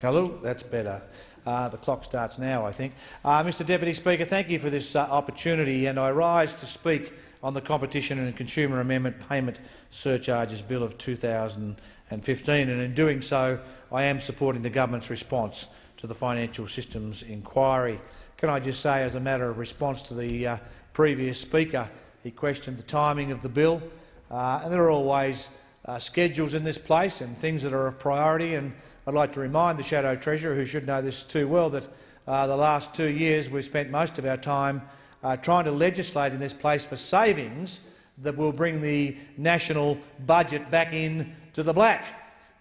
Hello, that's better. The clock starts now, I think. Mr Deputy Speaker, thank you for this opportunity, and I rise to speak on the Competition and Consumer Amendment Payment Surcharges Bill of 2015, and in doing so I am supporting the government's response to the Financial Systems Inquiry. Can I just say, as a matter of response to the previous speaker, he questioned the timing of the bill, and there are always schedules in this place and things that are of priority, and I'd like to remind the Shadow Treasurer, who should know this too well, that the last 2 years we've spent most of our time trying to legislate in this place for savings that will bring the national budget back in to the black,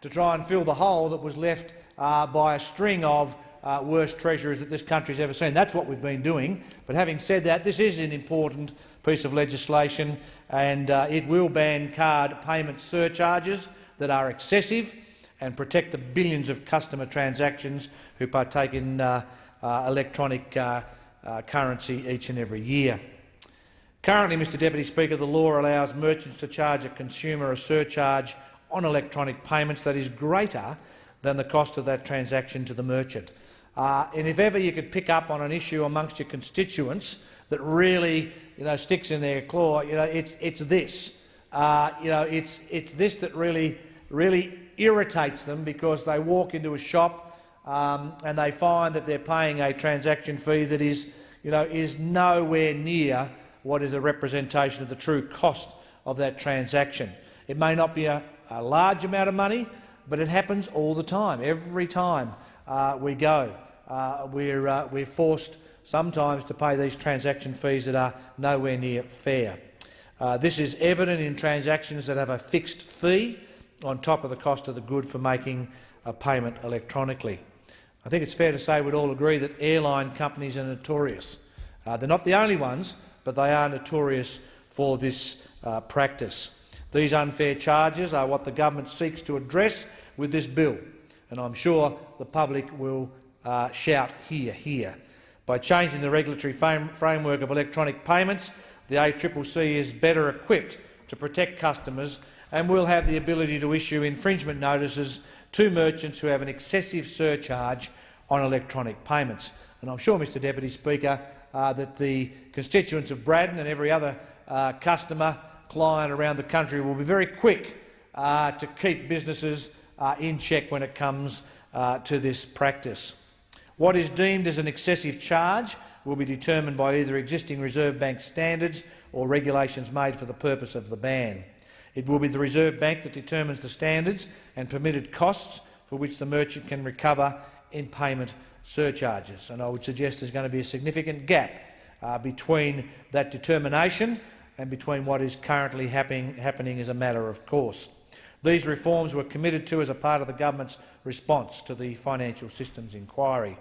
to try and fill the hole that was left by a string of worst treasurers that this country's ever seen. That's what we've been doing. But having said that, this is an important piece of legislation, and it will ban card payment surcharges that are excessive and protect the billions of customer transactions who partake in electronic currency each and every year. Currently, Mr Deputy Speaker, the law allows merchants to charge a consumer a surcharge on electronic payments that is greater than the cost of that transaction to the merchant. And if ever you could pick up on an issue amongst your constituents that really sticks in their claw, it's this. It's this that really irritates them, because they walk into a shop and they find that they're paying a transaction fee that is nowhere near what is a representation of the true cost of that transaction. It may not be a large amount of money, but it happens all the time. Every time we go, we're forced sometimes to pay these transaction fees that are nowhere near fair. This is evident in transactions that have a fixed fee on top of the cost of the good for making a payment electronically. I think it's fair to say we'd all agree that airline companies are notorious. They're not the only ones, but they are notorious for this practice. These unfair charges are what the government seeks to address with this bill, and I'm sure the public will shout "Hear, hear." By changing the regulatory framework of electronic payments, the ACCC is better equipped to protect customers and will have the ability to issue infringement notices to merchants who have an excessive surcharge on electronic payments. And I'm sure, Mr Deputy Speaker, that the constituents of Braddon and every other customer, client around the country will be very quick to keep businesses in check when it comes to this practice. What is deemed as an excessive charge will be determined by either existing Reserve Bank standards or regulations made for the purpose of the ban. It will be the Reserve Bank that determines the standards and permitted costs for which the merchant can recover in payment surcharges. And I would suggest there's going to be a significant gap between that determination and between what is currently happening as a matter of course. These reforms were committed to as a part of the government's response to the Financial Systems Inquiry.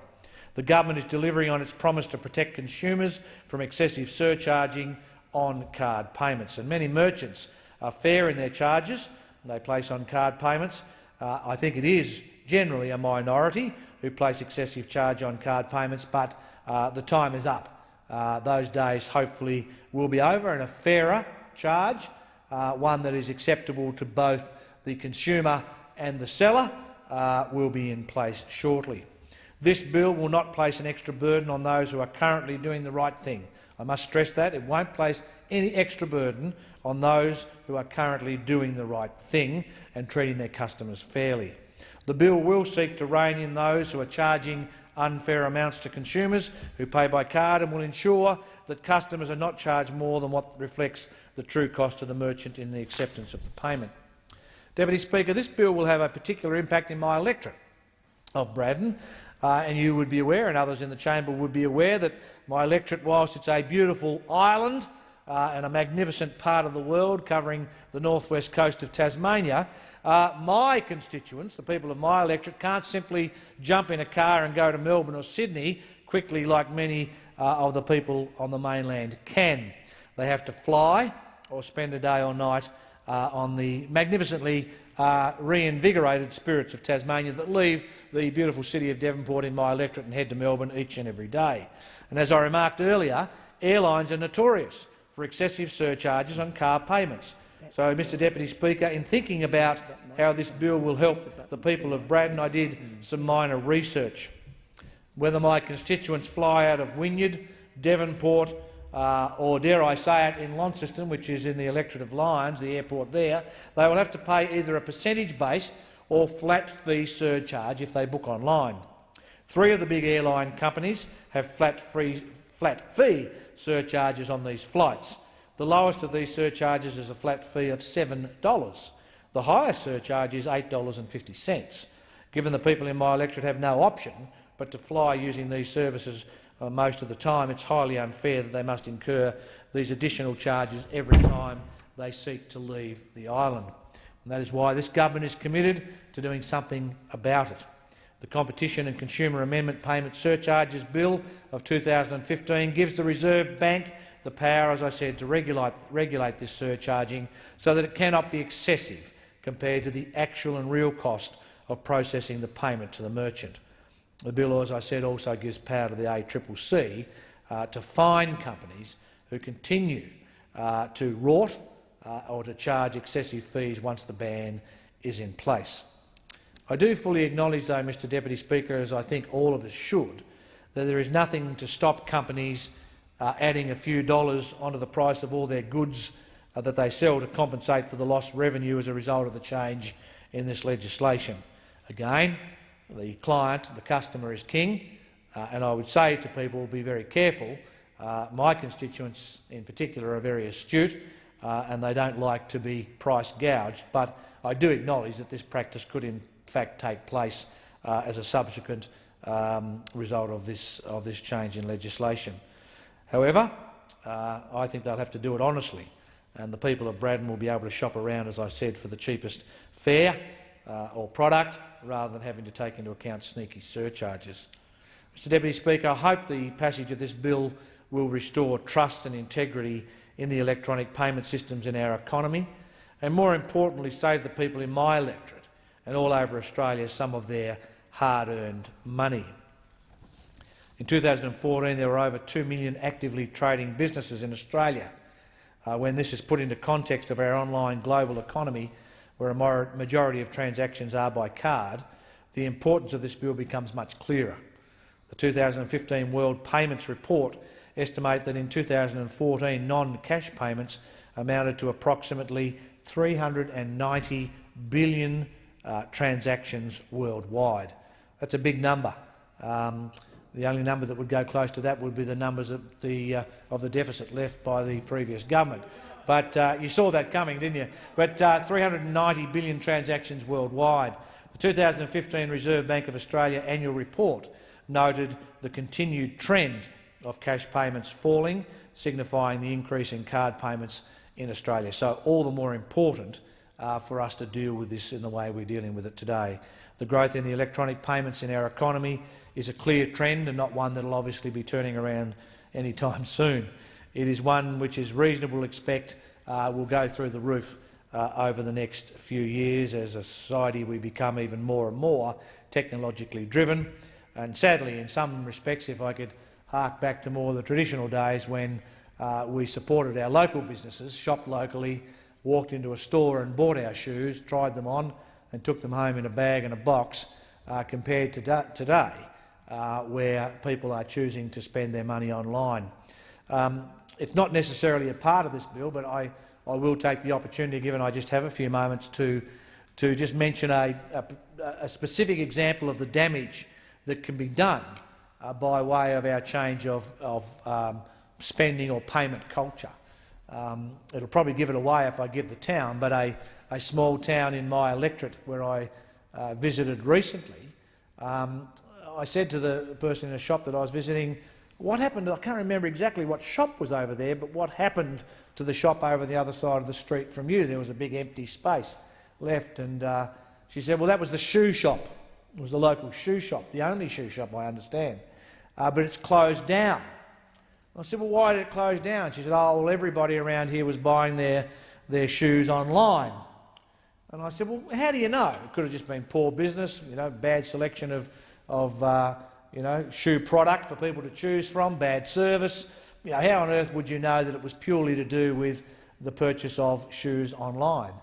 The government is delivering on its promise to protect consumers from excessive surcharging on card payments, and many merchants are fair in their charges they place on card payments. I think it is generally a minority who place excessive charge on card payments, but the time is up. Those days hopefully will be over, and a fairer charge, one that is acceptable to both the consumer and the seller, will be in place shortly. This bill will not place an extra burden on those who are currently doing the right thing. I must stress that. It won't place any extra burden on those who are currently doing the right thing and treating their customers fairly. The bill will seek to rein in those who are charging unfair amounts to consumers who pay by card, and will ensure that customers are not charged more than what reflects the true cost to the merchant in the acceptance of the payment. Deputy Speaker, this bill will have a particular impact in my electorate of Braddon, and you would be aware, and others in the chamber would be aware, that my electorate, whilst it's a beautiful island and a magnificent part of the world covering the northwest coast of Tasmania, my constituents, the people of my electorate, can't simply jump in a car and go to Melbourne or Sydney quickly like many of the people on the mainland can. They have to fly or spend a day or night on the magnificently reinvigorated spirits of Tasmania that leave the beautiful city of Devonport in my electorate and head to Melbourne each and every day. And as I remarked earlier, airlines are notorious for excessive surcharges on car payments, So, Mr Deputy Speaker, in thinking about how this bill will help the people of Braddon, I did some minor research. Whether my constituents fly out of Wynyard, Devonport, or dare I say it, in Launceston, which is in the electorate of Lyons, the airport there, they will have to pay either a percentage-based or flat fee surcharge if they book online. 3 of the big airline companies have flat fee surcharges on these flights. The lowest of these surcharges is a flat fee of $7. The highest surcharge is $8.50. Given the people in my electorate have no option but to fly using these services most of the time, it's highly unfair that they must incur these additional charges every time they seek to leave the island. And that is why this government is committed to doing something about it. The Competition and Consumer Amendment Payment Surcharges Bill of 2015 gives the Reserve Bank the power, as I said, to regulate this surcharging so that it cannot be excessive compared to the actual and real cost of processing the payment to the merchant. The bill, as I said, also gives power to the ACCC to fine companies who continue to rort or to charge excessive fees once the ban is in place. I do fully acknowledge, though, Mr Deputy Speaker, as I think all of us should, that there is nothing to stop companies adding a few dollars onto the price of all their goods that they sell to compensate for the lost revenue as a result of the change in this legislation. Again, the client, the customer, is king, and I would say to people, be very careful. My constituents in particular are very astute and they don't like to be price gouged, but I do acknowledge that this practice could in fact take place as a subsequent result of this change in legislation. However, I think they'll have to do it honestly, and the people of Braddon will be able to shop around, as I said, for the cheapest fare or product, rather than having to take into account sneaky surcharges. Mr Deputy Speaker, I hope the passage of this bill will restore trust and integrity in the electronic payment systems in our economy, and more importantly save the people in my electorate and all over Australia some of their hard-earned money. In 2014 there were over 2 million actively trading businesses in Australia. When this is put into context of our online global economy, where a majority of transactions are by card, the importance of this bill becomes much clearer. The 2015 World Payments Report estimate that in 2014 non-cash payments amounted to approximately 390 billion transactions worldwide. That's a big number. The only number that would go close to that would be the numbers of the deficit left by the previous government. But you saw that coming, didn't you? But 390 billion transactions worldwide. The 2015 Reserve Bank of Australia annual report noted the continued trend of cash payments falling, signifying the increase in card payments in Australia. So all the more important for us to deal with this in the way we're dealing with it today. The growth in the electronic payments in our economy is a clear trend and not one that will obviously be turning around anytime soon. It is one which is reasonable to expect will go through the roof over the next few years. As a society we become even more and more technologically driven, and sadly in some respects, if I could hark back to more of the traditional days when we supported our local businesses, shopped locally, walked into a store and bought our shoes, tried them on and took them home in a bag and a box, compared to today where people are choosing to spend their money online. It's not necessarily a part of this bill, but I will take the opportunity, given I just have a few moments, to just mention a specific example of the damage that can be done by way of our change of spending or payment culture. It'll probably give it away if I give the town, but a small town in my electorate where I visited recently, I said to the person in the shop that I was visiting, what happened? I can't remember exactly what shop was over there, but what happened to the shop over the other side of the street from you? There was a big empty space left, and she said, well, that was the shoe shop. It was the local shoe shop, the only shoe shop I understand, but it's closed down. I said, well, why did it close down? She said, oh, well, everybody around here was buying their shoes online. And I said, well, how do you know? It could have just been poor business, bad selection of shoe product for people to choose from, bad service. How on earth would you know that it was purely to do with the purchase of shoes online.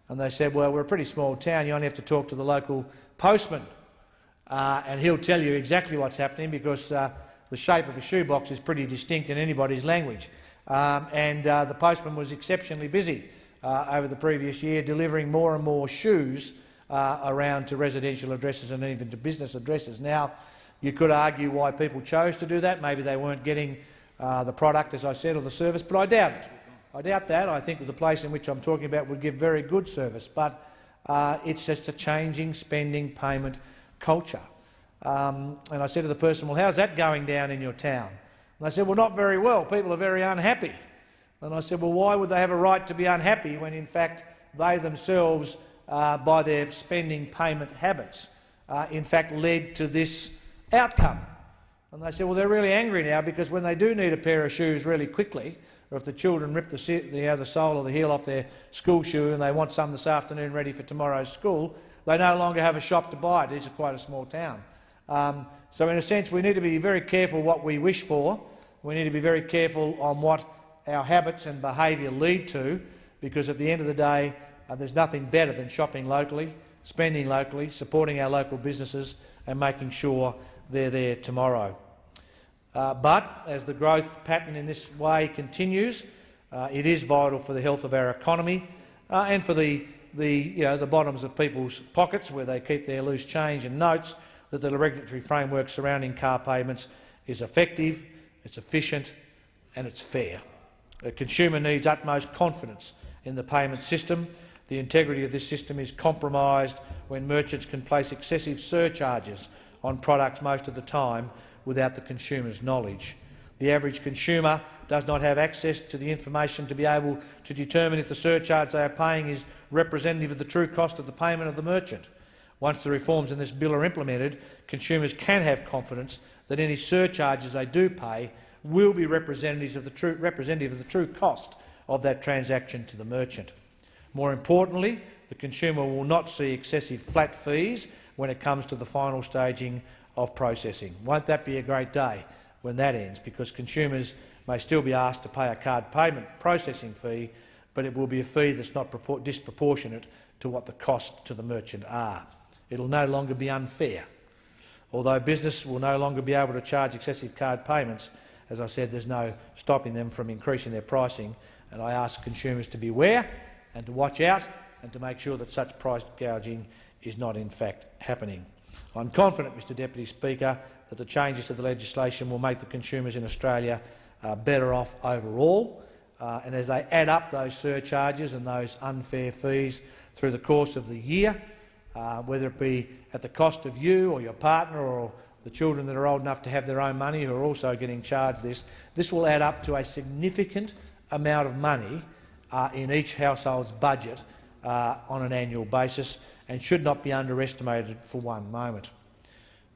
And they said, well, we're a pretty small town, you only have to talk to the local postman and he'll tell you exactly what's happening, because the shape of a shoebox is pretty distinct in anybody's language. The postman was exceptionally busy over the previous year, delivering more and more shoes around to residential addresses and even to business addresses. Now, you could argue why people chose to do that. Maybe they weren't getting the product, as I said, or the service, but I doubt it. I doubt that. I think that the place in which I'm talking about would give very good service, but it's just a changing spending payment culture. And I said to the person, well, how's that going down in your town? And they said, well, not very well. People are very unhappy. And I said, well, why would they have a right to be unhappy when, in fact, they themselves, by their spending payment habits, in fact led to this outcome? And they said, well, they're really angry now because when they do need a pair of shoes really quickly, or if the children rip the sole or the heel off their school shoe and they want some this afternoon ready for tomorrow's school, they no longer have a shop to buy it. This is quite a small town. So in a sense, we need to be very careful what we wish for. We need to be very careful on what our habits and behaviour lead to, because at the end of the day, there's nothing better than shopping locally, spending locally, supporting our local businesses and making sure they're there tomorrow. But as the growth pattern in this way continues, it is vital for the health of our economy and for the bottoms of people's pockets, where they keep their loose change and notes, that the regulatory framework surrounding car payments is effective, it's efficient and it's fair. The consumer needs utmost confidence in the payment system. The integrity of this system is compromised when merchants can place excessive surcharges on products most of the time without the consumer's knowledge. The average consumer does not have access to the information to be able to determine if the surcharge they are paying is representative of the true cost of the payment of the merchant. Once the reforms in this bill are implemented, consumers can have confidence that any surcharges they do pay will be representative of the true cost of that transaction to the merchant. More importantly, the consumer will not see excessive flat fees when it comes to the final staging of processing. Won't that be a great day when that ends? Because consumers may still be asked to pay a card payment processing fee, but it will be a fee that's not disproportionate to what the costs to the merchant are. It will no longer be unfair. Although business will no longer be able to charge excessive card payments, as I said, there's no stopping them from increasing their pricing, and I ask consumers to beware and to watch out and to make sure that such price gouging is not in fact happening. I'm confident, Mr Deputy Speaker, that the changes to the legislation will make the consumers in Australia better off overall, and as they add up those surcharges and those unfair fees through the course of the year, whether it be at the cost of you or your partner or the children that are old enough to have their own money who are also getting charged this will add up to a significant amount of money in each household's budget on an annual basis, and should not be underestimated for one moment.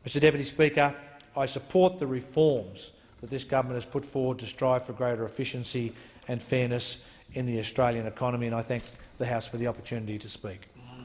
Mr Deputy Speaker, I support the reforms that this government has put forward to strive for greater efficiency and fairness in the Australian economy, and I thank the House for the opportunity to speak.